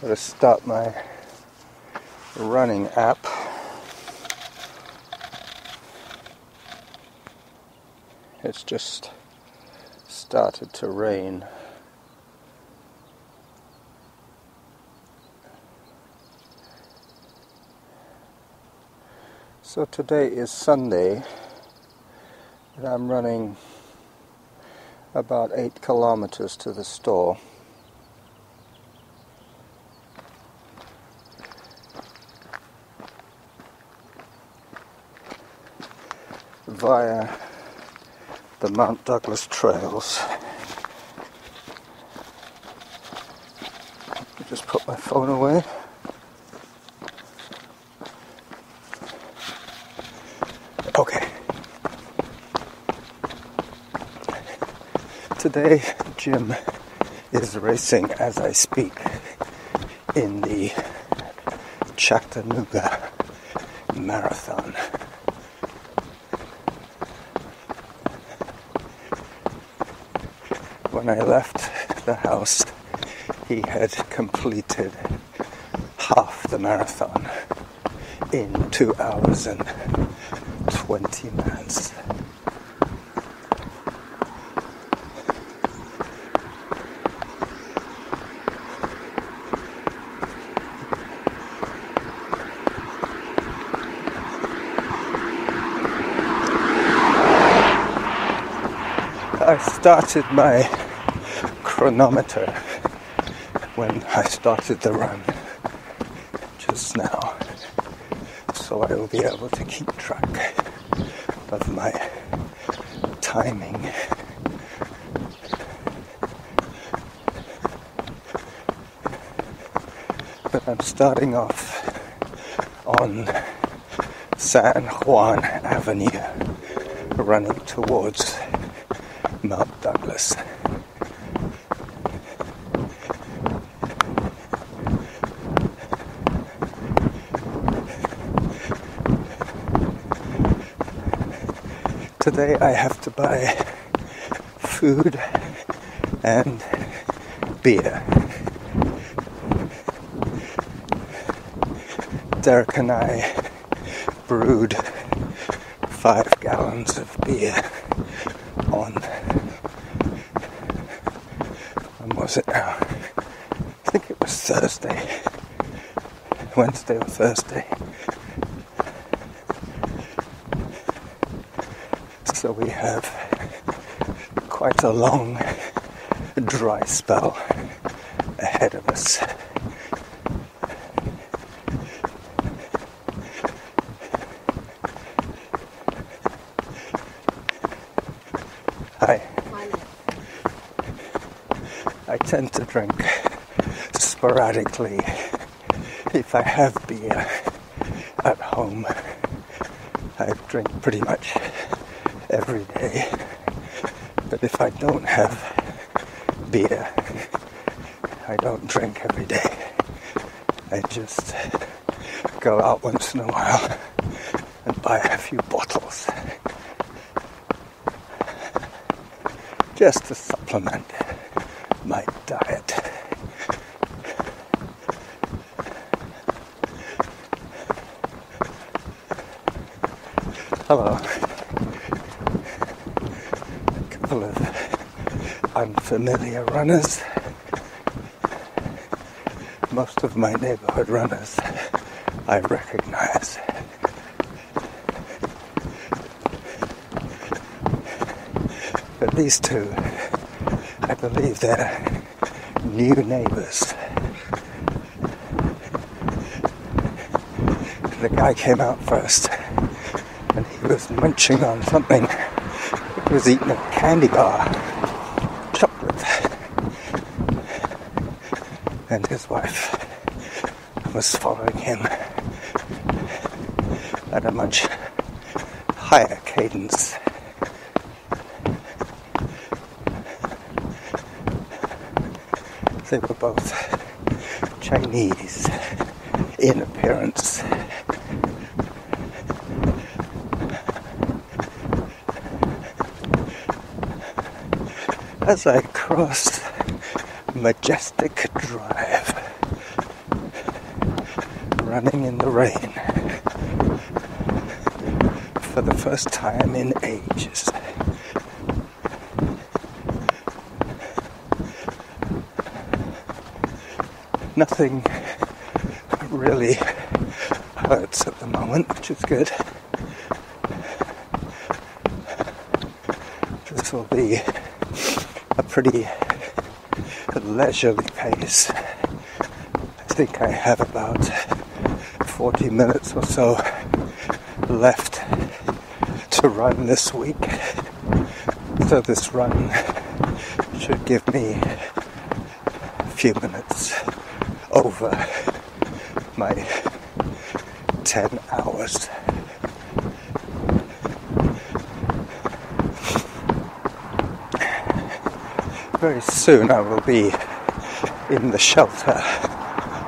Gotta start my running app. It's just started to rain. So today is Sunday, and I'm running about 8 kilometers to the store. Via the Mount.Doug trails. I just put my phone away. Okay. Today, Jim is racing as I speak in the Chattanooga Marathon. When I left the house, he had completed half the marathon in 2 hours and 20 minutes. I started my chronometer when I started the run just now, so I will be able to keep track of my timing. But I'm starting off on San Juan Avenue, running towards Mount.Doug. Today I have to buy food and beer. Derek and I brewed 5 gallons of beer on, when was it now? I think it was Wednesday or Thursday. So we have quite a long dry spell ahead of us. I tend to drink sporadically. If I have beer at home, I drink pretty much every day. But if I don't have beer, I don't drink every day. I just go out once in a while and buy a few bottles just to supplement my diet. Hello. A couple of unfamiliar runners. Most of my neighborhood runners I recognize. But these two, I believe they're new neighbors. The guy came out first, and he was munching on something. He was eating a candy bar, chocolate, and his wife was following him at a much higher cadence. They were both Chinese in appearance. As I crossed Majestic Drive, running in the rain for the first time in ages. Nothing really hurts at the moment, which is good. This will be a pretty leisurely pace. I think I have about 40 minutes or so left to run this week. So this run should give me a few minutes over my 10 hours. Very soon I will be in the shelter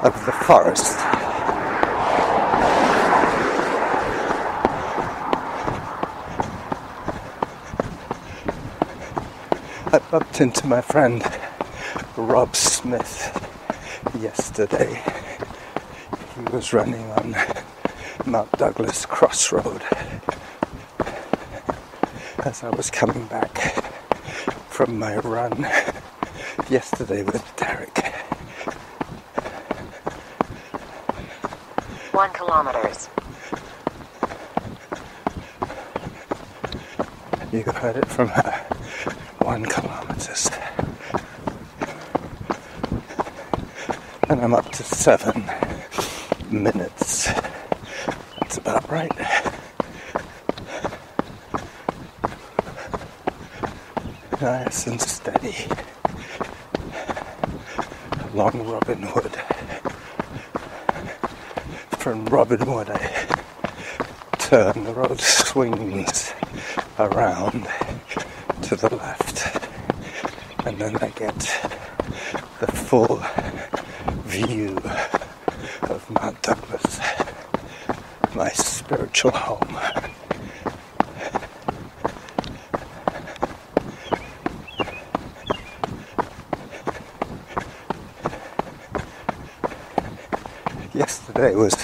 of the forest. I bumped into my friend Rob Smith yesterday. He was running on Mount.Doug crossroad as I was coming back from my run yesterday with Derek. 1 kilometer. You heard it from her. 1 kilometer. And I'm up to 7 minutes. That's about right. Nice and steady along Robin Wood. From Robin Wood I turn, the road swings around to the left, and then I get the full view of Mount.Doug, my spiritual home. Yesterday was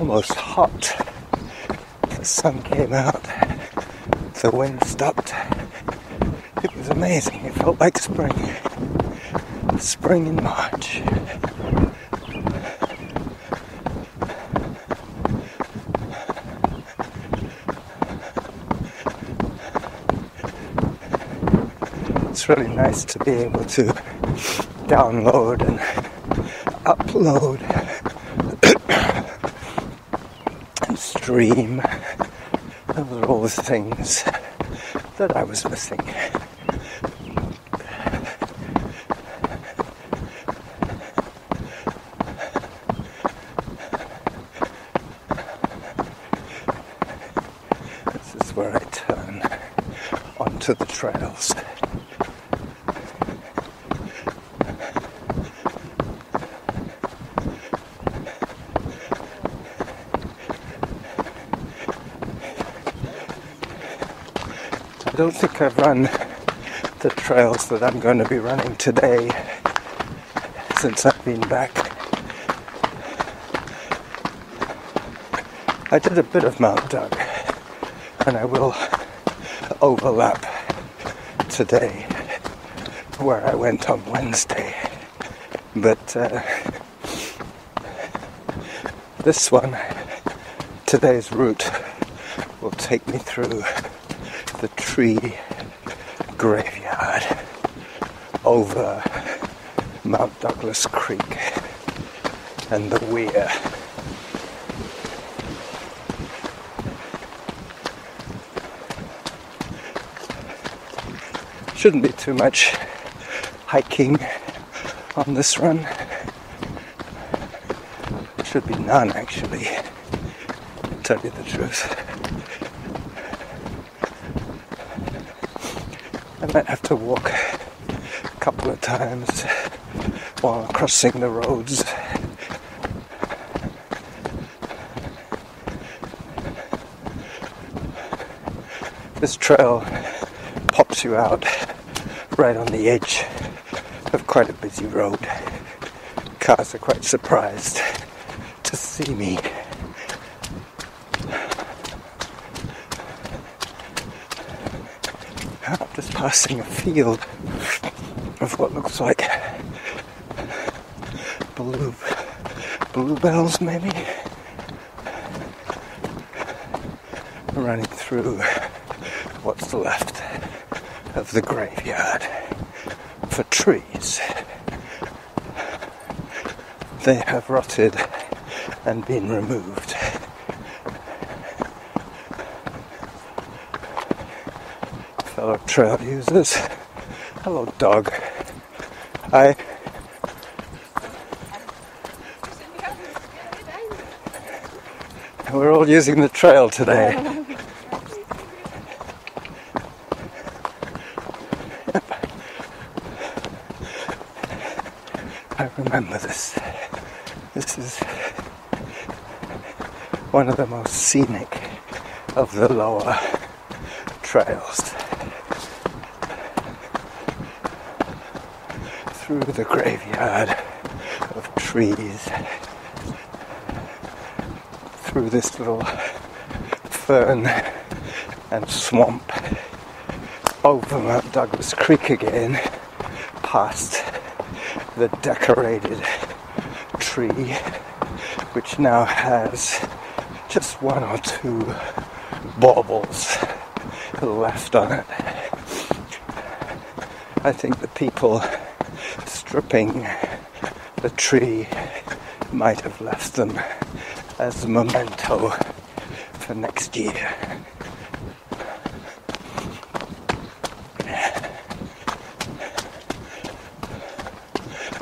almost hot. The sun came out, the wind stopped. It was amazing. It felt like spring. Spring in March. It's really nice to be able to download and upload and stream. Those are all the things that I was missing. This is where I turn onto the trails. I don't think I've run the trails that I'm going to be running today since I've been back. I did a bit of Mount.Doug, and I will overlap today where I went on Wednesday. But this one, today's route, will take me through the tree graveyard over Mount.Doug Creek and the weir. Shouldn't be too much hiking on this run. Should be none, actually, to tell you the truth. I might have to walk a couple of times while crossing the roads. This trail pops you out right on the edge of quite a busy road. Cars are quite surprised to see me. I'm just passing a field of what looks like bluebells, maybe, running through what's left of the graveyard for trees. They have rotted and been removed. Fellow trail users, hello dog. We're all using the trail today. Yep. I remember this. This is one of the most scenic of the lower trails. Through the graveyard of trees, through this little fern and swamp, over Mount.Doug Creek again, past the decorated tree, which now has just one or two baubles left on it. I think the people stripping the tree might have left them as a memento for next year.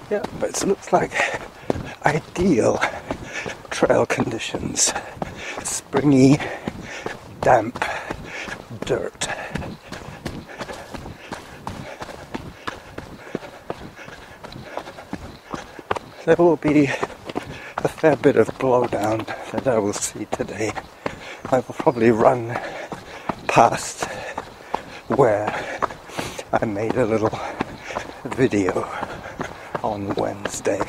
Yeah, but it looks like ideal trail conditions. Springy, damp dirt. There will be a fair bit of blowdown that I will see today. I will probably run past where I made a little video on Wednesday.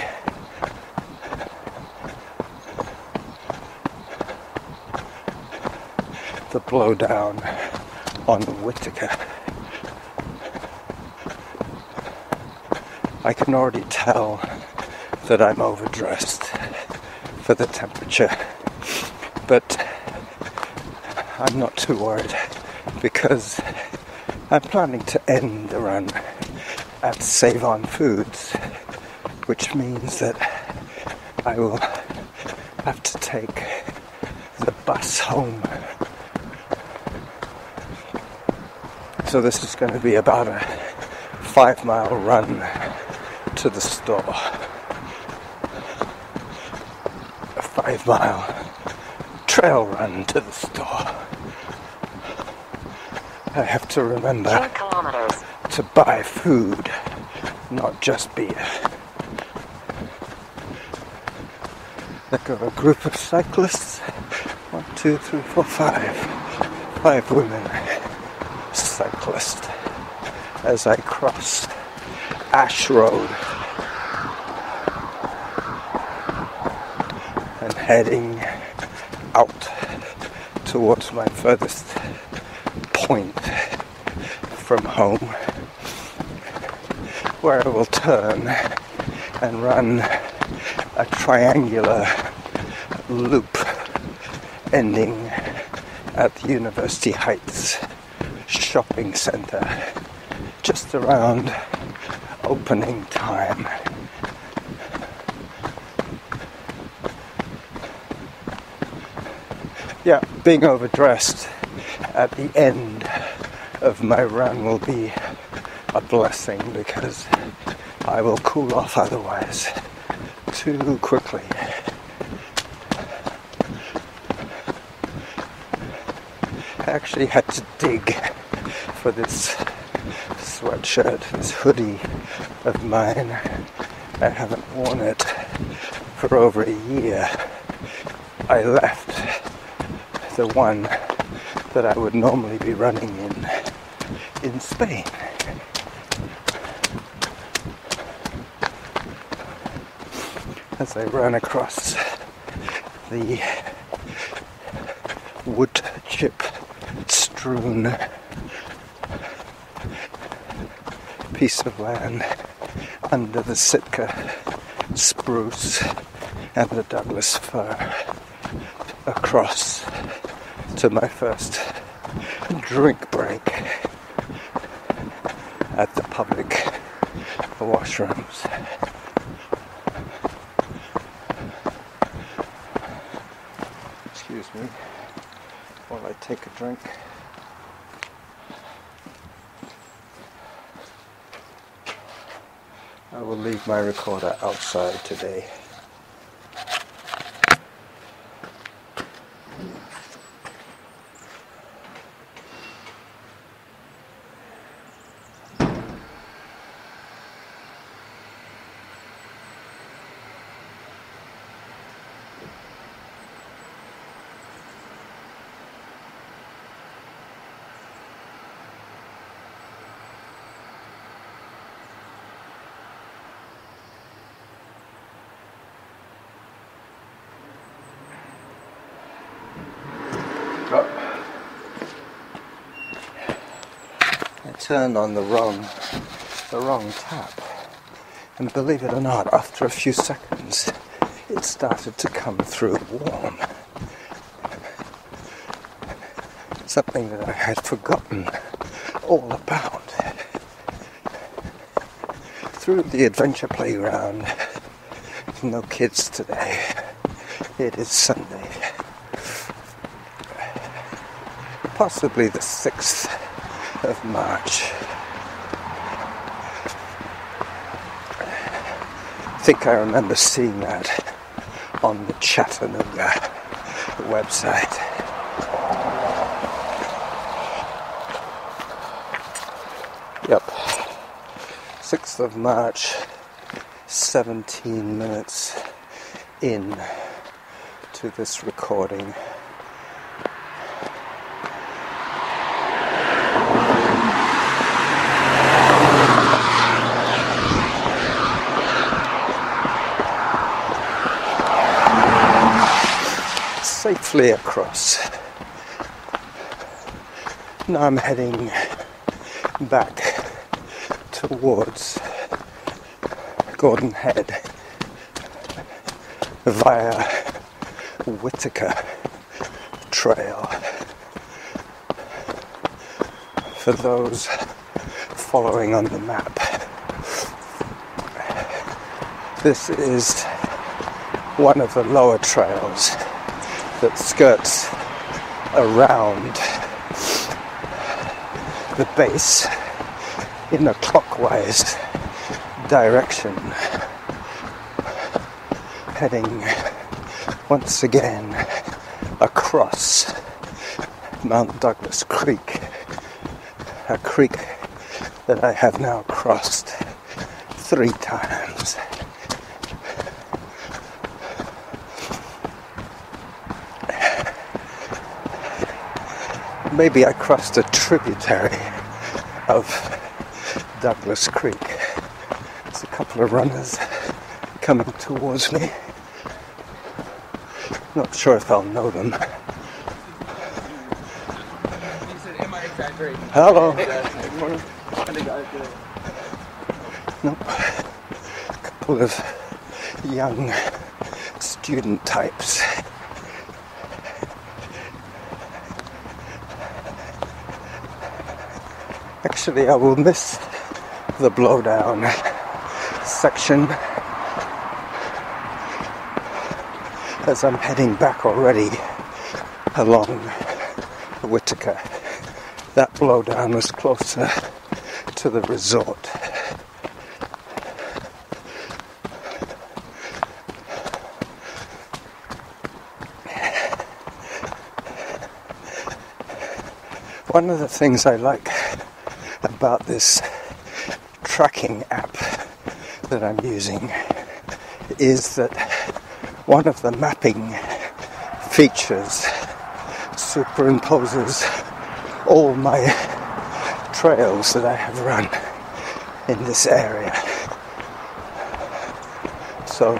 The blowdown on Whittaker. I can already tell that I'm overdressed for the temperature, but I'm not too worried because I'm planning to end the run at Save On Foods, which means that I will have to take the bus home. So this is going to be about a 5-mile run to the store. 5-mile trail run to the store. I have to remember 10 kilometers. To buy food, not just beer. Look at a group of cyclists. 1, 2, 3, 4, 5. 5 women cyclists as I cross Ash Road. And heading out towards my furthest point from home, where I will turn and run a triangular loop ending at the University Heights shopping center just around opening time. Yeah, being overdressed at the end of my run will be a blessing because I will cool off otherwise too quickly. I actually had to dig for this sweatshirt, this hoodie of mine. I haven't worn it for over a year. I left the one that I would normally be running in Spain. As I run across the wood chip strewn piece of land under the Sitka spruce and the Douglas fir across to my first drink break at the public washrooms. Excuse me while I take a drink. I will leave my recorder outside today. I turned on the wrong tap, and believe it or not, after a few seconds it started to come through warm. Something that I had forgotten all about. Through the adventure playground, no kids today. It is Sunday, possibly the 6th of March. I think I remember seeing that on the Chattanooga website. Yep, 6th of March, 17 minutes in to this recording. Safely across. Now I'm heading back towards Gordon Head via Whitaker Trail. For those following on the map, this is one of the lower trails that skirts around the base in a clockwise direction, heading once again across Mount.Doug Creek, a creek that I have now crossed 3 times. Maybe I crossed a tributary of Douglas Creek. There's a couple of runners coming towards me. Not sure if I'll know them. Hello. Nope. A couple of young student types. Actually, I will miss the blowdown section as I'm heading back already along Whitaker. That blowdown was closer to the resort. One of the things I like about this tracking app that I'm using is that one of the mapping features superimposes all my trails that I have run in this area. So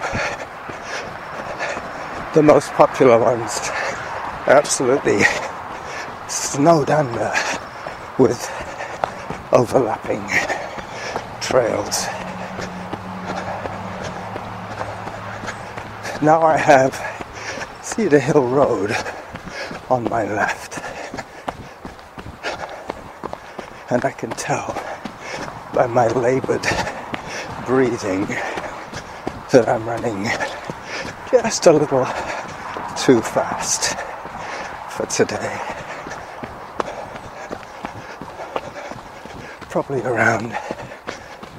The most popular ones are absolutely snowed under with overlapping trails. Now I have Cedar Hill Road on my left, and I can tell by my labored breathing that I'm running just a little too fast for today. Probably around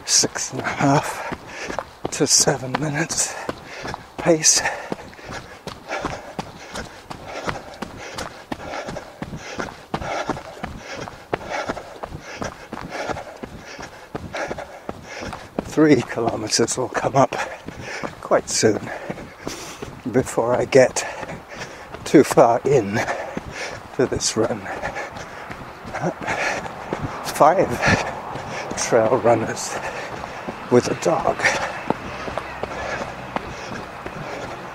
6.5 to 7 minutes pace. Three kilometers will come up quite soon before I get too far in to this run. 5 trail runners with a dog.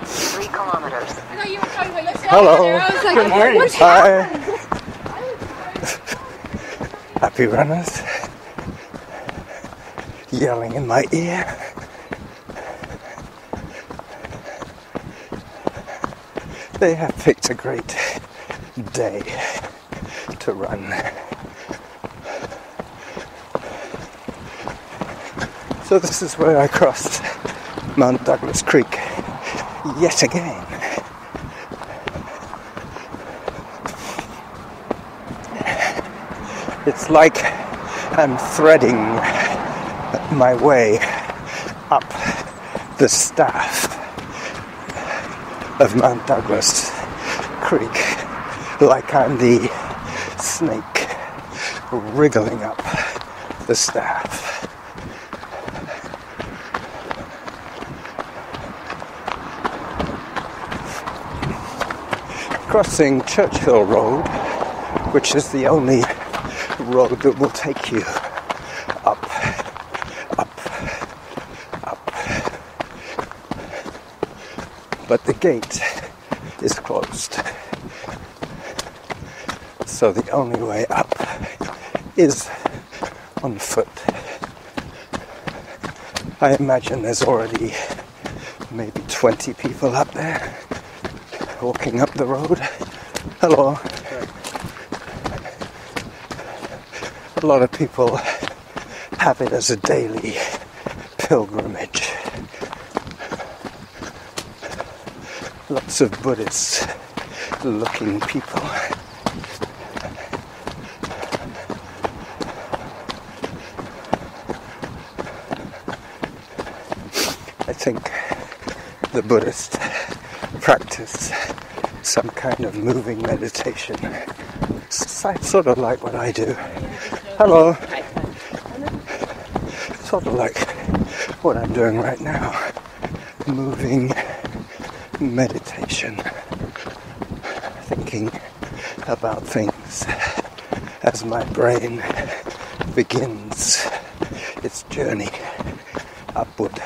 3 kilometers. Hello. Good morning. Hi. Happy runners. Yelling in my ear. They have picked a great day to run. So this is where I crossed Mount.Doug Creek yet again. It's like I'm threading my way up the staff of Mount.Doug Creek, like I'm the snake wriggling up the staff. Crossing Churchill Road, which is the only road that will take you up. But the gate is closed. So the only way up is on foot. I imagine there's already maybe 20 people up there walking up the road. Hello. A lot of people have it as a daily pilgrimage. Lots of Buddhist-looking people. I think the Buddhists practice some kind of moving meditation. Sort of like what I do. Hello. Sort of like what I'm doing right now. Moving meditation. Thinking about things as my brain begins its journey upward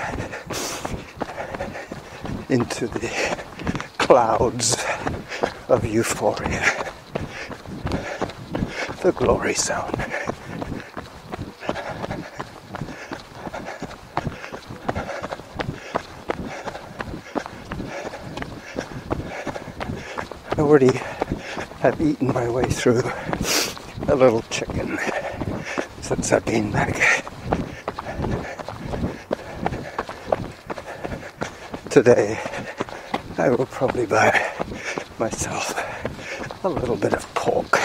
into the clouds of euphoria. The glory zone. I already have eaten my way through a little chicken since I've been back. Today I will probably buy myself a little bit of pork.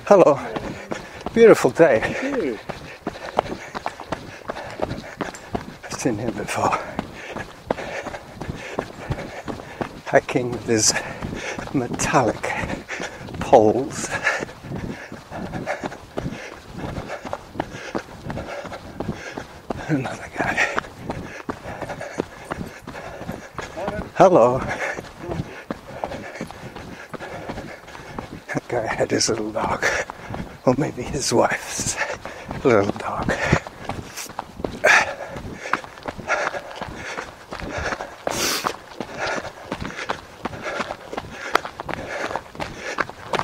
Hello. Beautiful day. I've seen him before. Hiking with his metallic poles. Another guy. Hello. That guy had his little dog. Or maybe his wife's little dog.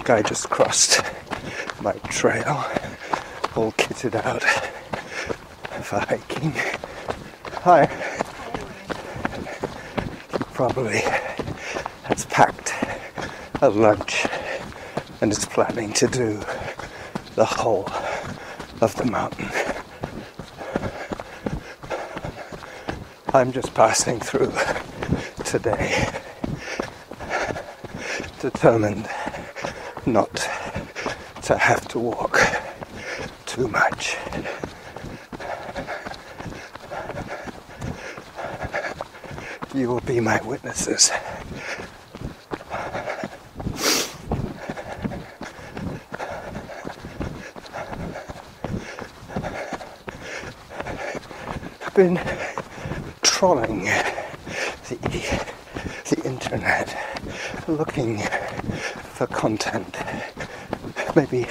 Guy just crossed my trail, all kitted out for hiking. Hi. He probably has packed a lunch and is planning to do the whole of the mountain. I'm just passing through today, determined not to have to walk too much. You will be my witnesses. I've been trawling the internet, looking for content. Maybe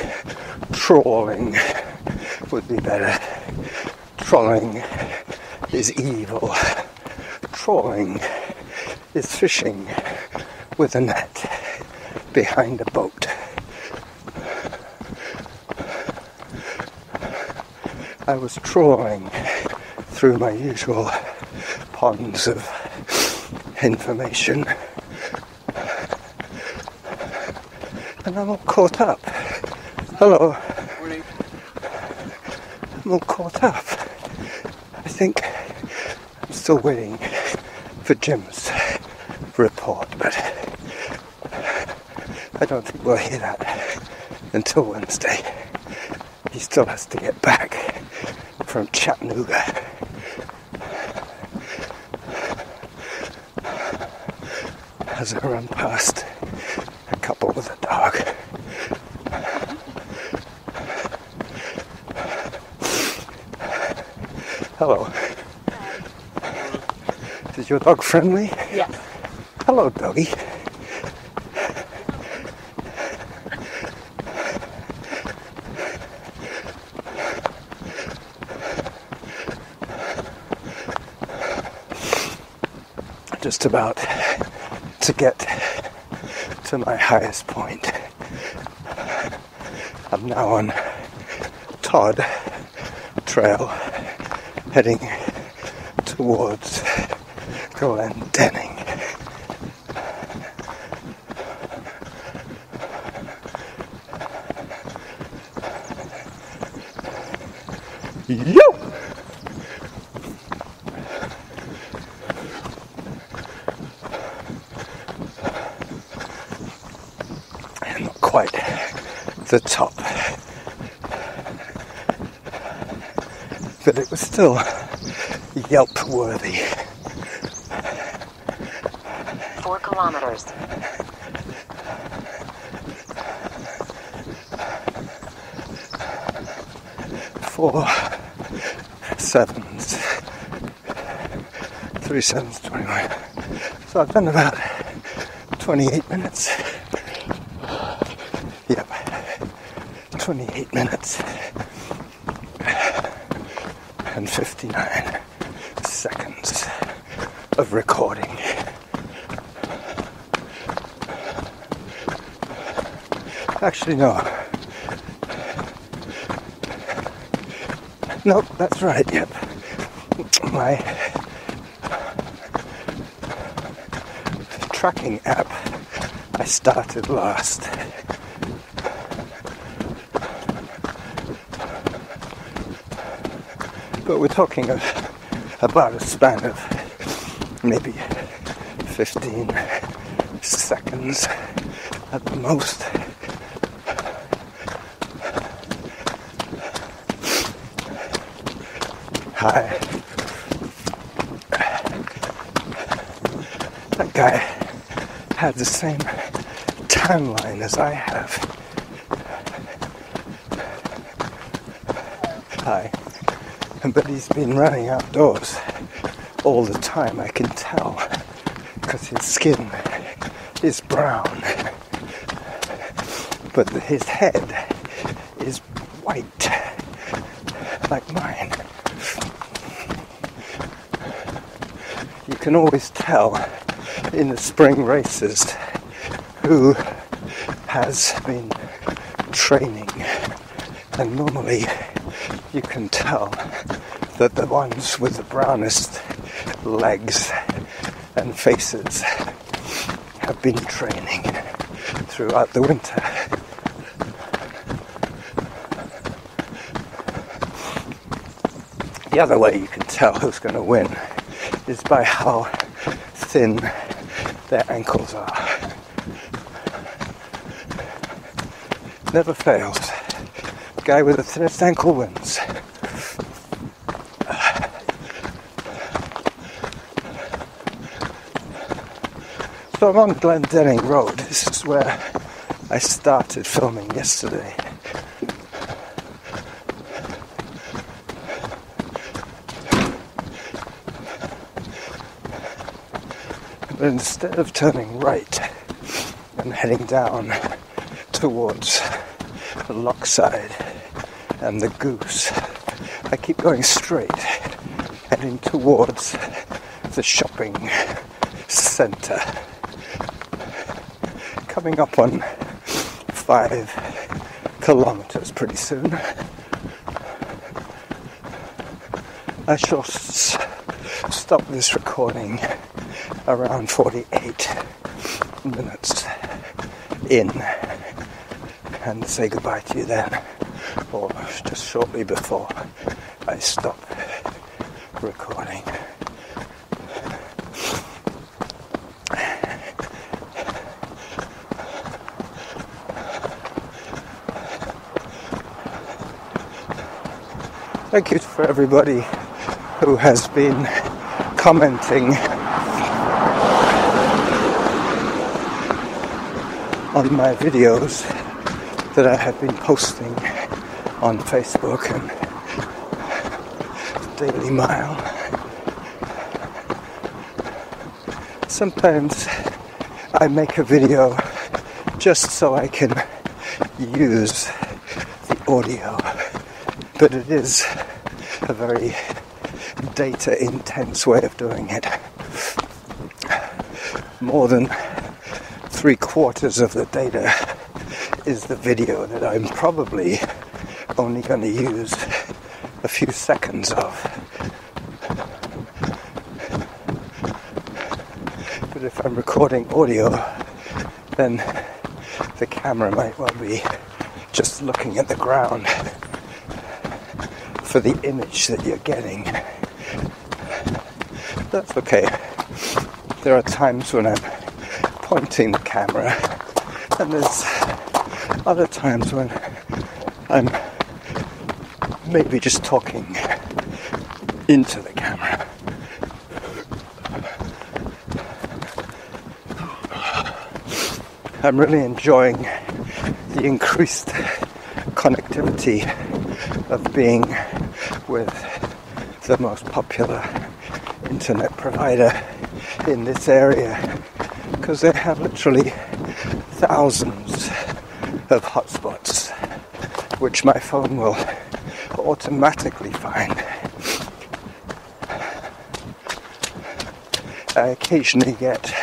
trawling would be better. Trawling is evil. Trawling is fishing with a net behind a boat. I was trawling through my usual ponds of information, and I'm all caught up. Hello. Morning. I'm all caught up. I think I'm still waiting for Jim's report, but I don't think we'll hear that until Wednesday. He still has to get back from Chattanooga. As I run past a couple with a dog. Hello. Is your dog friendly? Yes. Hello, doggy. Just about to get to my highest point. I'm now on Todd Trail, heading towards Glendenning. Yo! Not quite the top, but it was still Yelp worthy. 4 kilometers. 4 sevens, 3 sevens, 21. So I've done about 28 minutes. Yep, 28 minutes and 59 seconds of recording. Actually, no. Nope, that's right, yep. My tracking app I started last. But we're talking about a span of maybe 15 seconds at the most. Hi. That guy had the same timeline as I have. Hi. But he's been running outdoors all the time, I can tell, because his skin is brown, but his head is white, like mine. You can always tell in the spring races who has been training, and normally you can tell that the ones with the brownest legs and faces have been training throughout the winter. The other way you can tell who's going to win is by how thin their ankles are. Never fails. The guy with the thinnest ankle wins. So I'm on Glendenning Road. This is where I started filming yesterday. But instead of turning right and heading down towards the Lochside and the Goose, I keep going straight, heading towards the shopping centre. Coming up on 5 kilometres pretty soon. I shall stop this recording around 48 minutes in and say goodbye to you then, or just shortly before I stop recording. Thank you for everybody who has been commenting on my videos that I have been posting on Facebook and Daily Mile. Sometimes I make a video just so I can use the audio, but it is a very data-intense way of doing it. More than 3/4 of the data is the video that I'm probably only going to use a few seconds of. But if I'm recording audio, then the camera might well be just looking at the ground for the image that you're getting. That's okay. There are times when I'm pointing the camera, and there's other times when I'm maybe just talking into the camera. I'm really enjoying the increased connectivity of being with the most popular internet provider in this area, because they have literally thousands of hotspots which my phone will automatically find. I occasionally get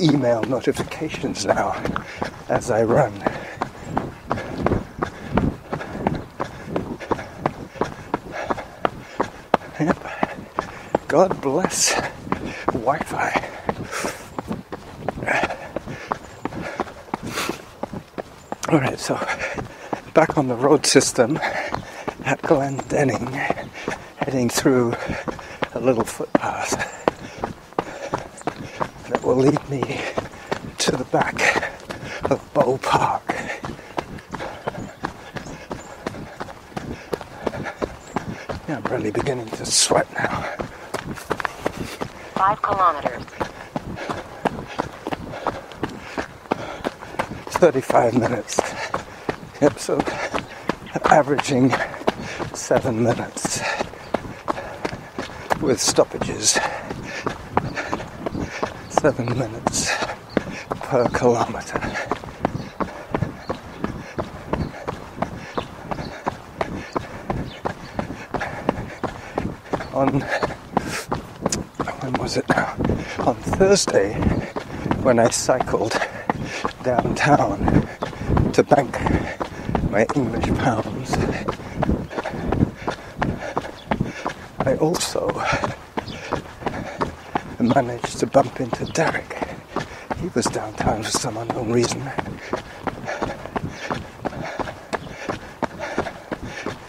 email notifications now as I run. Yep. God bless Wi-Fi. Alright, so back on the road system at Glendenning, heading through a little footpath that will lead me to the back of Bow Park. Yeah, I'm really beginning to sweat now. 5 kilometers. 35 minutes. Yep, so averaging 7 minutes with stoppages. 7 minutes per kilometer. When was it now? On Thursday, when I cycled downtown to bank my English pounds. I also managed to bump into Derek. He was downtown for some unknown reason.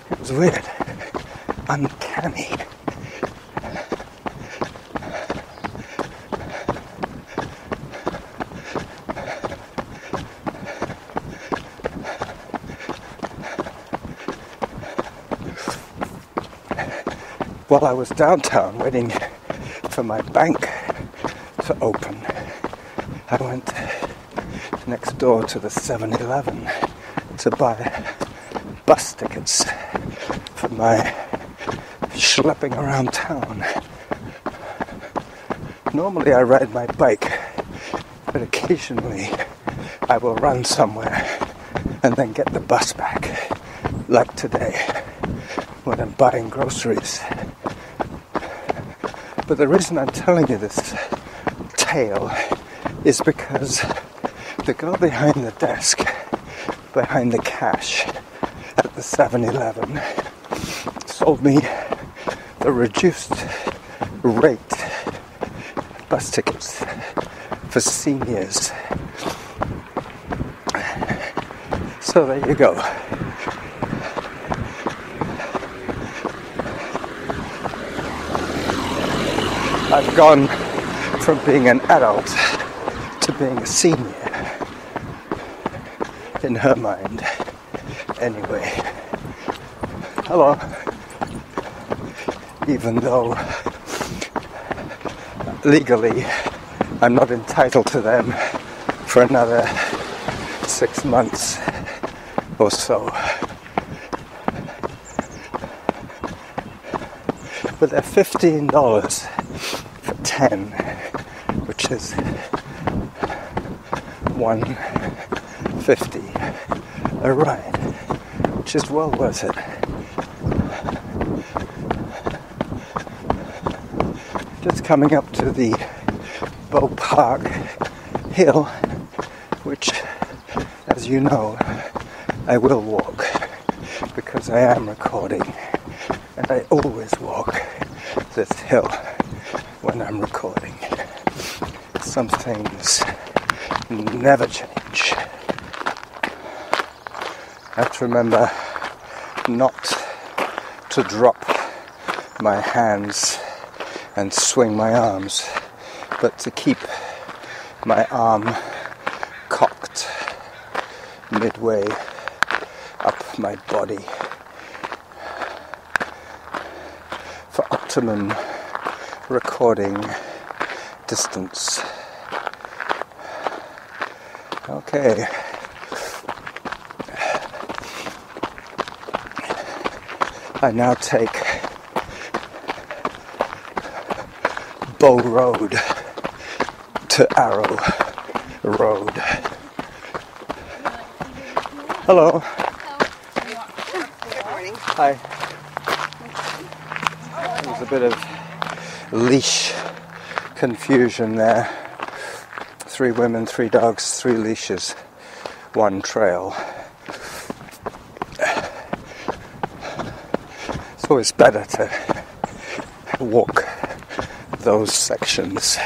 It was weird, uncanny. While I was downtown waiting for my bank to open, I went next door to the 7-Eleven to buy bus tickets for my schlepping around town. Normally I ride my bike, but occasionally I will run somewhere and then get the bus back, like today when I'm buying groceries. But the reason I'm telling you this tale is because the girl behind the desk, behind the cash at the 7-Eleven, sold me the reduced rate bus tickets for seniors. So there you go. I've gone from being an adult to being a senior, in her mind. Anyway, hello. Even though legally I'm not entitled to them for another 6 months or so. But they're $15 for 10, which is $150 a ride, which is well worth it. Just coming up to the Bow Park Hill, which, as you know, I will walk because I am recording, and I always walk this hill when I'm recording. Some things never change. I have to remember not to drop my hands and swing my arms, but to keep my arm cocked midway up my body for optimum recording distance. Okay. I now take Bow Road to Arrow Road. Hello. Good morning. Hi. There's a bit of leash confusion there. 3 women, 3 dogs, 3 leashes, 1 trail. It's always better to walk those sections.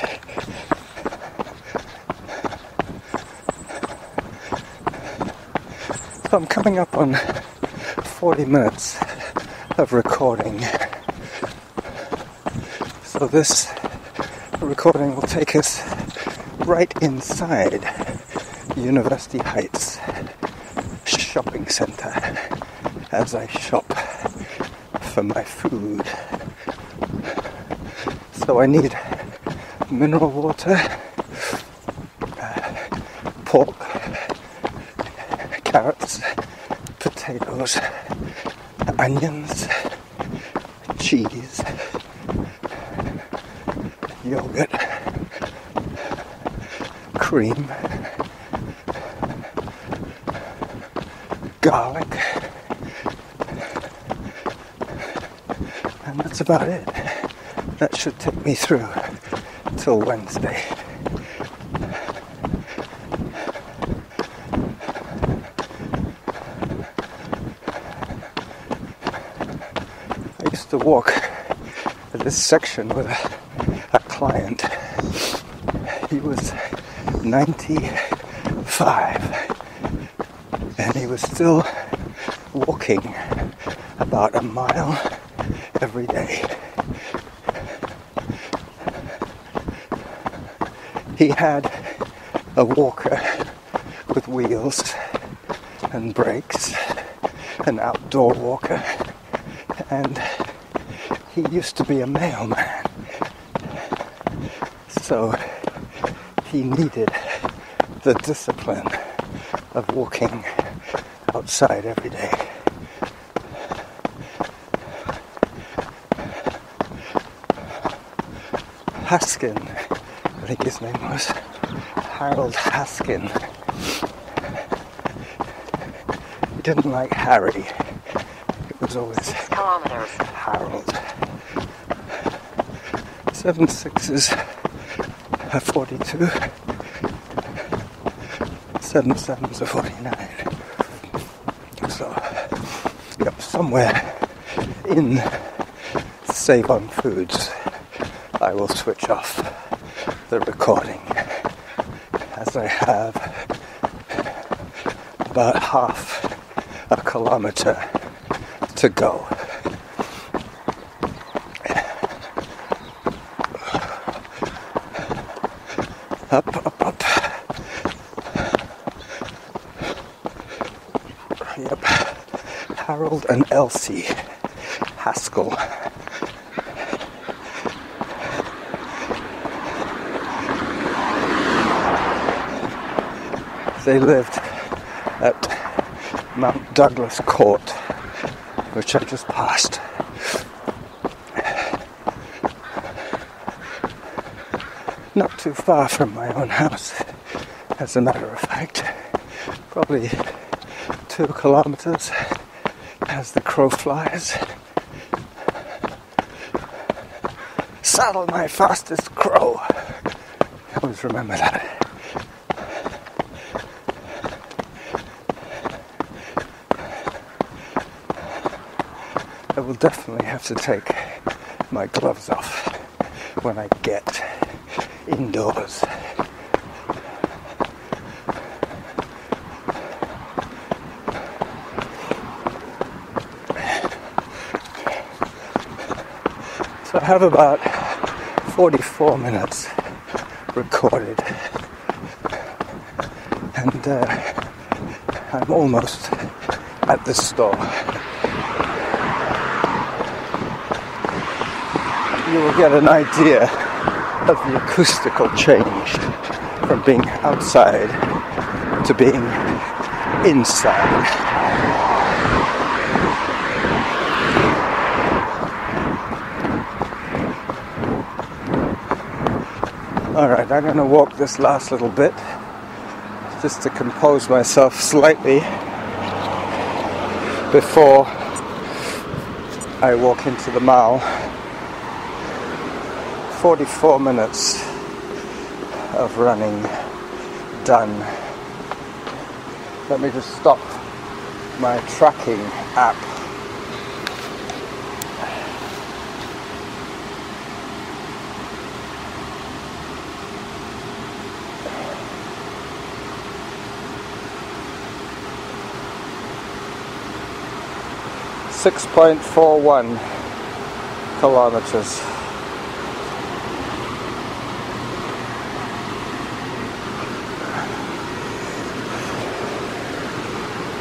So I'm coming up on 40 minutes of recording. So this recording will take us right inside University Heights shopping center as I shop for my food. So I need mineral water, pork, carrots, potatoes, onions, cheese, yogurt, cream, garlic, and that's about it. That should take me through till Wednesday. used to walk this section with a client. He was 95 and he was still walking about a mile every day. He had a walker with wheels and brakes, an outdoor walker, and he used to be a mailman. So he needed the discipline of walking outside every day. Haskin, I think his name was Harold Haskin. He didn't like Harry. It was always 6 kilometers. Harold. 7 6s are 42. 7 7s are 49. So, yep, somewhere in Save on Foods, I will switch off the recording, as I have about half a kilometer to go. Up, up, up. Yep. Harold and Elsie Haskell. They lived at Mount.Doug Court, which I just passed. Not too far from my own house, as a matter of fact. Probably 2 kilometers as the crow flies. Saddle my fastest crow. Always remember that. I will definitely have to take my gloves off when I get indoors. So I have about 44 minutes recorded, and I'm almost at the store. You will get an idea of the acoustical change from being outside to being inside. Alright, I'm going to walk this last little bit just to compose myself slightly before I walk into the mall. 44 minutes of running done. Let me just stop my tracking app. .41 kilometers.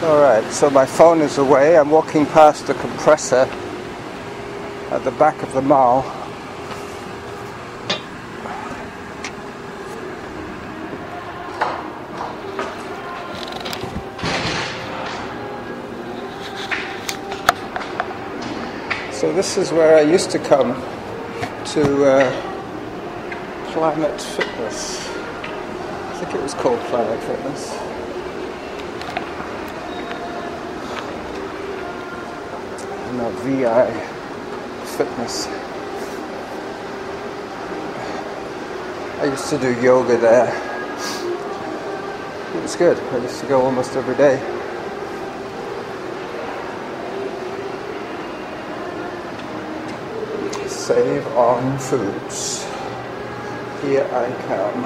Alright, so my phone is away. I'm walking past the compressor at the back of the mall. So this is where I used to come to Planet Fitness. I think it was called Planet Fitness. No, VI Fitness. I used to do yoga there. It was good. I used to go almost every day. Save on foods. Here I come.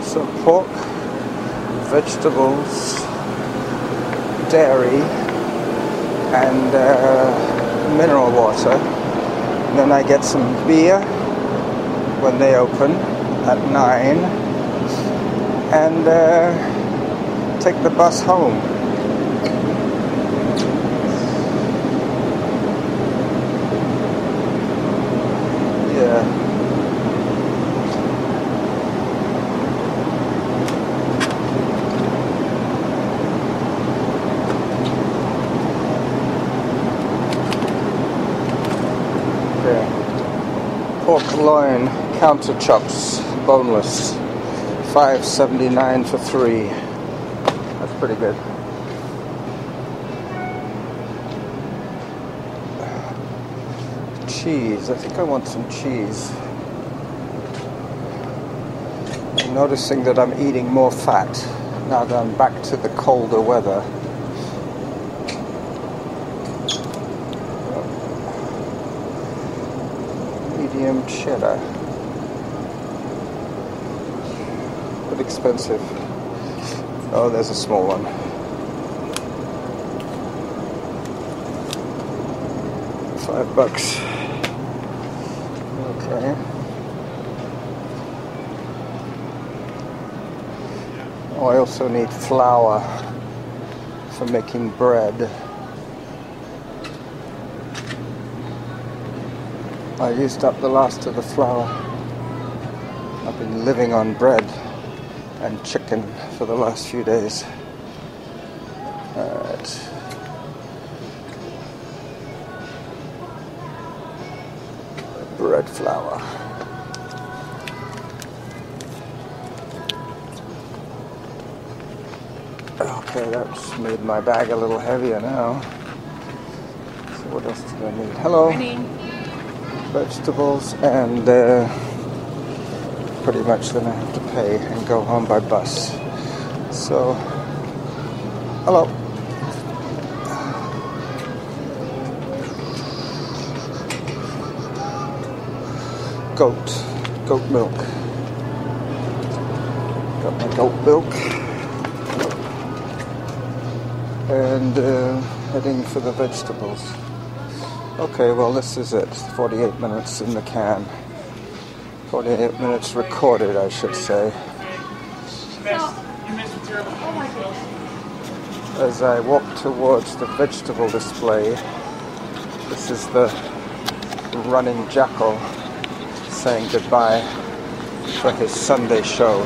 So pork, vegetables, dairy, and mineral water. And then I get some beer when they open at 9, and take the bus home. Yeah. Pork loin, counter chops, boneless, $5.79 for 3. That's pretty good. Cheese. I think I want some cheese. I'm noticing that I'm eating more fat now that I'm back to the colder weather. Medium cheddar. But expensive. Oh, there's a small one. $5. Okay. Oh, I also need flour for making bread. I used up the last of the flour. I've been living on bread and chicken for the last few days. Alright. Bread flour. Okay, that's made my bag a little heavier now. So what else do I need? Hello. Vegetables, and pretty much then I have to pay and go home by bus. So, hello. Goat milk. Got my goat milk. And heading for the vegetables. Okay, well this is it. 48 minutes in the can. 48 minutes recorded, I should say. As I walk towards the vegetable display, this is the running jackal saying goodbye for his Sunday show.